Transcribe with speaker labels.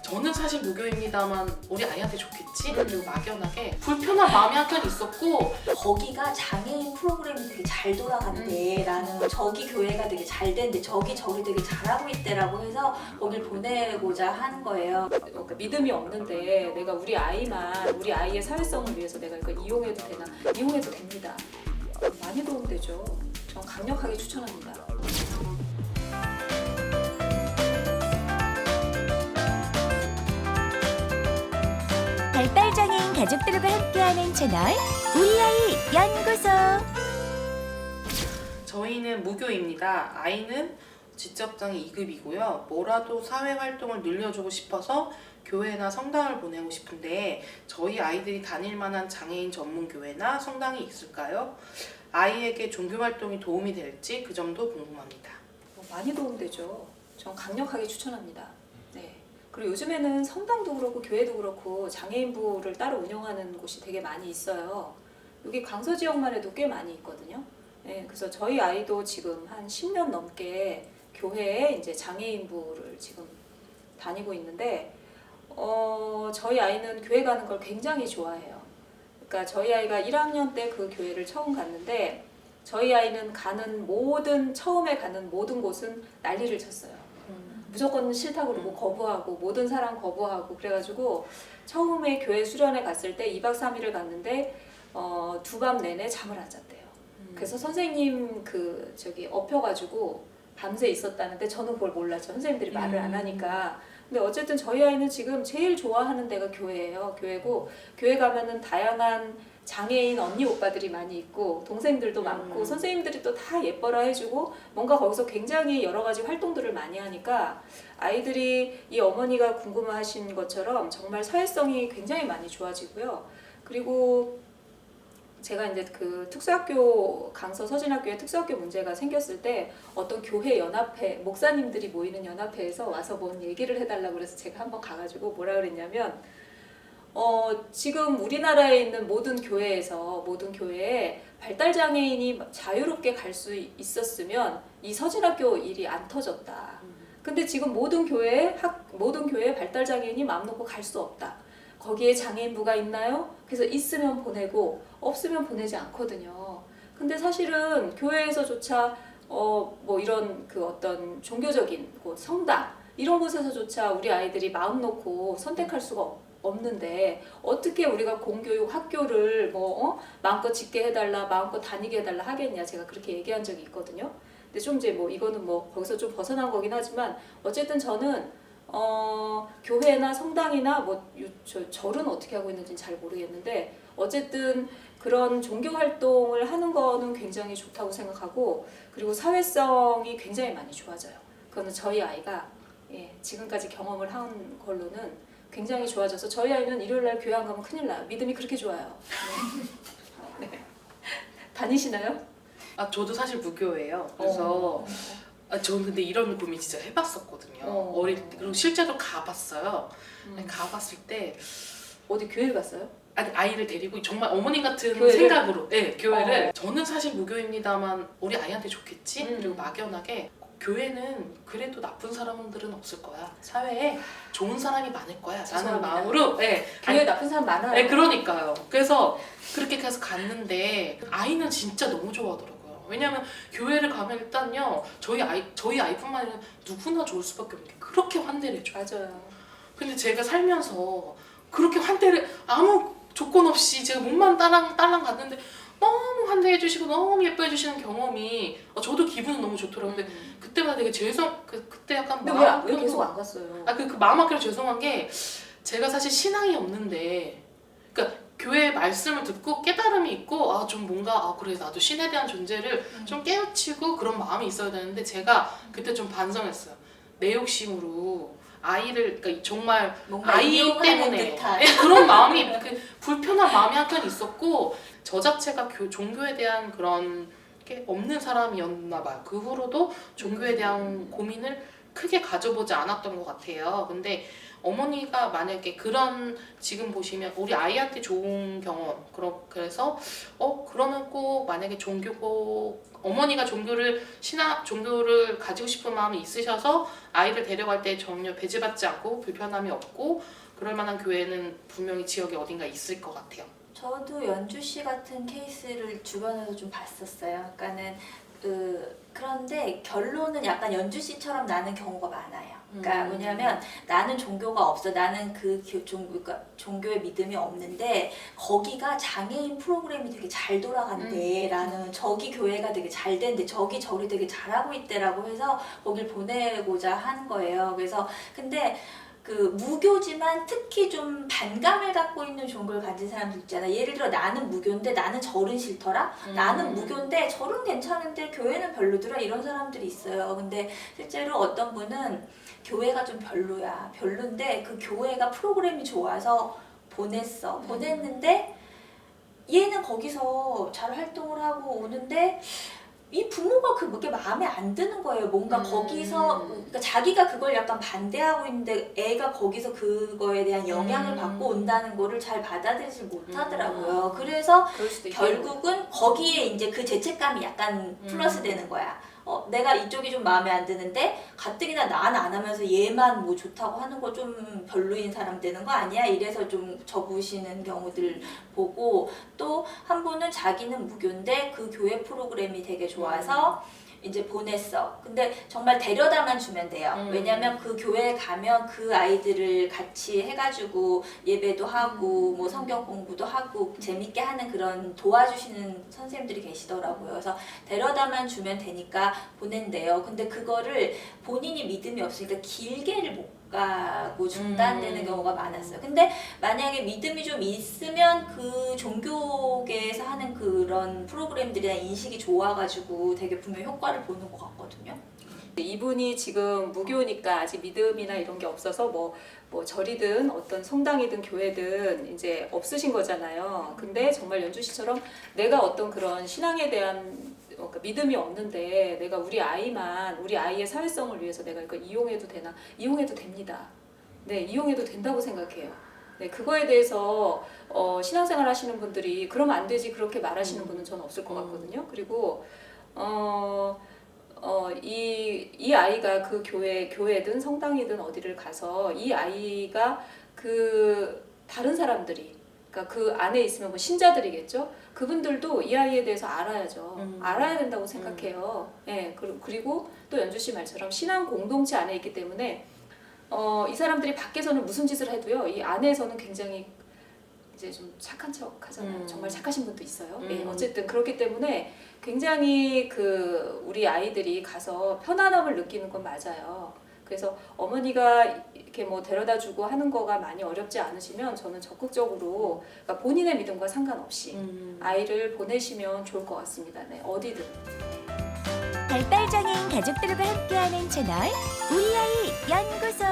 Speaker 1: 저는 사실 무교입니다만 우리 아이한테 좋겠지? 그리고 막연하게 불편한 마음이 한켠 있었고,
Speaker 2: 거기가 장애인 프로그램이 되게 잘 돌아간대. 나는 저기 교회가 되게 잘 된대. 저기 저기 되게 잘하고 있대라고 해서 거길 보내고자 하는 거예요.
Speaker 3: 그러니까 믿음이 없는데 내가 우리 아이의 사회성을 위해서 내가 이걸 이용해도 되나? 이용해도 됩니다. 많이 도움되죠. 전 강력하게 추천합니다.
Speaker 4: 발달장애인 가족들과 함께하는 채널 우리 아이 연구소.
Speaker 1: 저희는 무교입니다. 아이는 지적장애 2급이고요. 뭐라도 사회활동을 늘려주고 싶어서 교회나 성당을 보내고 싶은데 저희 아이들이 다닐 만한 장애인 전문 교회나 성당이 있을까요? 아이에게 종교활동이 도움이 될지 그 점도 궁금합니다.
Speaker 3: 많이 도움되죠. 전 강력하게 추천합니다. 네. 그리고 요즘에는 성당도 그렇고 교회도 그렇고 장애인부를 따로 운영하는 곳이 되게 많이 있어요. 여기 강서 지역만 해도 꽤 많이 있거든요. 네, 그래서 저희 아이도 지금 한 10년 넘게 교회에 이제 장애인부를 지금 다니고 있는데, 저희 아이는 교회 가는 걸 굉장히 좋아해요. 그러니까 저희 아이가 1학년 때 그 교회를 처음 갔는데, 저희 아이는 처음에 가는 모든 곳은 난리를 쳤어요. 무조건 싫다고 그러고 거부하고 모든 사람 거부하고 그래가지고 처음에 교회 수련회 갔을 때 2박 3일을 갔는데 두 밤 내내 잠을 안 잤대요. 그래서 선생님 엎혀가지고 밤새 있었다는데 저는 그걸 몰랐죠. 선생님들이 말을 안 하니까. 근데 어쨌든 저희 아이는 지금 제일 좋아하는 데가 교회예요. 교회고 교회 가면은 다양한 장애인 언니 오빠들이 많이 있고 동생들도 많고 선생님들이 또 다 예뻐라 해주고 뭔가 거기서 굉장히 여러 가지 활동들을 많이 하니까 아이들이 이 어머니가 궁금하신 것처럼 정말 사회성이 굉장히 많이 좋아지고요. 그리고 제가 이제 그 특수학교 강서 서진학교에 특수학교 문제가 생겼을 때 어떤 교회 연합회 목사님들이 모이는 연합회에서 와서 뭔 얘기를 해달라고 그래서 제가 한번 가가지고 뭐라 그랬냐면 지금 우리나라에 있는 모든 교회에 발달장애인이 자유롭게 갈 수 있었으면 이 서진학교 일이 안 터졌다. 근데 지금 모든 교회에 발달장애인이 마음 놓고 갈 수 없다. 거기에 장애인부가 있나요? 그래서 있으면 보내고 없으면 보내지 않거든요. 근데 사실은 교회에서조차 뭐 이런 그 어떤 종교적인 곳, 성당 이런 곳에서조차 우리 아이들이 마음 놓고 선택할 수가 없는데 어떻게 우리가 공교육 학교를 마음껏 짓게 해달라, 마음껏 다니게 해달라 하겠냐, 제가 그렇게 얘기한 적이 있거든요. 근데 좀 이제 이거는 거기서 좀 벗어난 거긴 하지만 어쨌든 저는 교회나 성당이나 절은 어떻게 하고 있는지는 잘 모르겠는데 어쨌든 그런 종교 활동을 하는 거는 굉장히 좋다고 생각하고, 그리고 사회성이 굉장히 많이 좋아져요. 그거는 저희 아이가 지금까지 경험을 한 걸로는 굉장히 좋아져서 저희 아이는 일요일날 교회 안 가면 큰일 나요. 믿음이 그렇게 좋아요. 네. 네. 다니시나요?
Speaker 1: 저도 사실 무교예요. 그래서 저는 근데 이런 고민 진짜 해봤었거든요. 어릴 때. 그리고 실제로 가봤어요. 가봤을 때
Speaker 3: 어디 교회를 갔어요?
Speaker 1: 아니, 아이를 데리고 정말 어머니 같은
Speaker 3: 교회를?
Speaker 1: 생각으로 교회를. 저는 사실 무교입니다만 우리 아이한테 좋겠지? 그리고 막연하게 교회는 그래도 나쁜 사람들은 없을 거야. 사회에 좋은 사람이 많을 거야. 라는 마음으로
Speaker 3: 교회에 나쁜 사람 많아요.
Speaker 1: 그러니까요. 그래서 그렇게 해서 갔는데 아이는 진짜 너무 좋아하더라고요. 왜냐면 교회를 가면 일단요 저희 아이뿐만 아니라 누구나 좋을 수밖에 없는 게 그렇게 환대를 해줘요.
Speaker 3: 맞아요.
Speaker 1: 근데 제가 살면서 그렇게 환대를 아무 조건 없이 제가 몸만 딸랑 갔는데 너무 환대해 주시고 너무 예뻐해 주시는 경험이 저도 기분은 너무 좋더라고요. 근데 그때마다 되게 그때 약간
Speaker 3: 근데
Speaker 1: 마음
Speaker 3: 왜 계속 안 갔어요?
Speaker 1: 그 마음 아끼려 죄송한 게 제가 사실 신앙이 없는데 그러니까 교회 말씀을 듣고 깨달음이 있고 좀 뭔가 그래 나도 신에 대한 존재를 좀 깨우치고 그런 마음이 있어야 되는데 제가 그때 좀 반성했어요. 내 욕심으로 아이를 그러니까 정말 아이 때문에 그런 마음이 그 불편한 마음이 한켠 있었고 저 자체가 종교에 대한 그런 게 없는 사람이었나 봐요. 그 후로도 종교에 대한 고민을 크게 가져보지 않았던 것 같아요. 근데 어머니가 만약에 그런 지금 보시면 우리 아이한테 좋은 경험 그래서 그러면 꼭 만약에 종교고 어머니가 종교를 가지고 싶은 마음이 있으셔서 아이를 데려갈 때 전혀 배제받지 않고 불편함이 없고 그럴 만한 교회는 분명히 지역에 어딘가 있을 것 같아요.
Speaker 2: 저도 연주시 같은 케이스를 주변에서 좀 봤었어요. 그러니까는 그런데 결론은 약간 연주시처럼 나는 경우가 많아요. 그러니까 뭐냐면 나는 종교가 없어. 나는 그러니까 종교의 믿음이 없는데 거기가 장애인 프로그램이 되게 잘 돌아간대 라는 저기 교회가 되게 잘 된대. 저기 저리 되게 잘하고 있대라고 해서 거길 보내고자 한 거예요. 그래서 근데 그 무교지만 특히 좀 반감을 갖고 있는 종교를 가진 사람들 있잖아. 예를 들어 나는 무교인데 나는 절은 싫더라. 나는 무교인데 절은 괜찮은데 교회는 별로더라. 이런 사람들이 있어요. 근데 실제로 어떤 분은 교회가 좀 별론데 그 교회가 프로그램이 좋아서 보냈는데 얘는 거기서 잘 활동을 하고 오는데 이 부모가 그게 마음에 안 드는 거예요. 뭔가 거기서 그러니까 자기가 그걸 약간 반대하고 있는데 애가 거기서 그거에 대한 영향을 받고 온다는 거를 잘 받아들이지 못하더라고요. 그래서 결국은 거기에 이제 그 죄책감이 약간 플러스 되는 거야. 내가 이쪽이 좀 마음에 안 드는데 가뜩이나 나는 안 하면서 얘만 뭐 좋다고 하는 거 좀 별로인 사람 되는 거 아니야? 이래서 좀 접으시는 경우들 보고 또 한 분은 자기는 무교인데 그 교회 프로그램이 되게 좋아서 이제 보냈어. 근데 정말 데려다만 주면 돼요. 왜냐면 그 교회에 가면 그 아이들을 같이 해가지고 예배도 하고 뭐 성경 공부도 하고 재밌게 하는 그런 도와주시는 선생님들이 계시더라고요. 그래서 데려다만 주면 되니까 보낸대요. 근데 그거를 본인이 믿음이 없으니까 길게를 못 가고 중단되는 경우가 많았어요. 근데 만약에 믿음이 좀 있으면 그 종교계에서 하는 그런 프로그램들이나 인식이 좋아가지고 되게 분명 효과를 보는 것 같거든요.
Speaker 3: 이분이 지금 무교니까 아직 믿음이나 이런 게 없어서 뭐 절이든 어떤 성당이든 교회든 이제 없으신 거잖아요. 근데 정말 연주 씨처럼 내가 어떤 그런 신앙에 대한 그러니까 믿음이 없는데 내가 우리 아이의 사회성을 위해서 내가 이거 이용해도 되나? 이용해도 됩니다. 네, 이용해도 된다고 생각해요. 네, 그거에 대해서 신앙생활 하시는 분들이 그러면 안 되지 그렇게 말하시는 분은 저는 없을 것 같거든요. 그리고 이 아이가 그 교회든 성당이든 어디를 가서 이 아이가 그 다른 사람들이 그러니까 그 안에 있으면 뭐 신자들이겠죠. 그분들도 이 아이에 대해서 알아야죠. 알아야 된다고 생각해요. 예, 그리고 또 연주 씨 말처럼 신앙 공동체 안에 있기 때문에 이 사람들이 밖에서는 무슨 짓을 해도요, 이 안에서는 굉장히 이제 좀 착한 척 하잖아요. 정말 착하신 분도 있어요. 예, 어쨌든 그렇기 때문에 굉장히 우리 아이들이 가서 편안함을 느끼는 건 맞아요. 그래서 어머니가 이렇게 뭐 데려다 주고 하는 거가 많이 어렵지 않으시면 저는 적극적으로 그러니까 본인의 믿음과 상관없이 아이를 보내시면 좋을 것 같습니다. 네, 어디든.
Speaker 4: 발달장애인 가족들과 함께하는 채널 우리 아이 연구소.